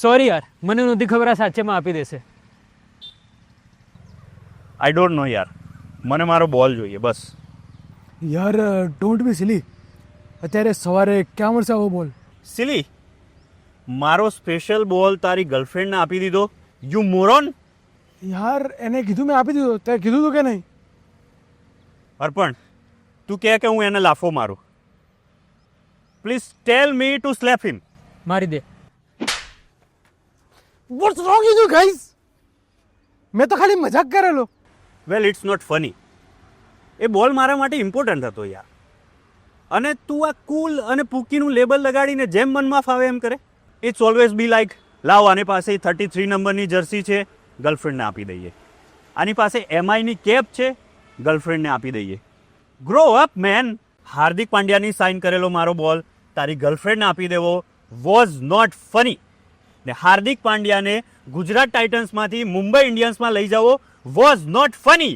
Sorry યાર, મને નહોતી ખબર આ સાચેમાં આપી દેશે. આઈ ડોન્ટ નો યાર, મને મારો બોલ જોઈએ બસ. યાર ડોન્ટ બી સિલી. અત્યારે સવારે ક્યાં મળશે આવો બોલ? સિલી, મારો સ્પેશિયલ બોલ તારી ગર્લફ્રેન્ડને આપી દીધો, યુ મોરોન. યાર એને કીધું મેં આપી દીધું, તે કીધું તું કે નહીં? અર્પણ, તું કહે કે હું એને લાફો મારું. Please tell me to slap him. મારી દે. What's wrong with you guys? મેં તો ખાલી મજાક કરેલો. Well, it's not funny. એ બોલ મારા માટે ઇમ્પોર્ટન્ટ હતો યાર. અને તું આ કુલ અને પૂકીનું લેબલ લગાડીને જેમ મનમાં ફાવે એમ કરે. ઇટ્સ ઓલવેઝ બી લાઈક, લાવ આની પાસે 33 નંબરની જર્સી છે, ગર્લફ્રેન્ડને આપી દઈએ. આની પાસે MIની કેપ છે, ગર્લફ્રેન્ડને આપી દઈએ. Grow up man. હાર્દિક પાંડ્યાની સાઇન કરેલો મારો બોલ તારી ગર્લફ્રેન્ડને આપી દેવો વોઝ નોટ ફની. ને હાર્દિક પાંડ્યાને ગુજરાત ટાઇટન્સમાંથી મુંબઈ ઇન્ડિયન્સમાં લઈ જવો વોઝ નોટ ફની.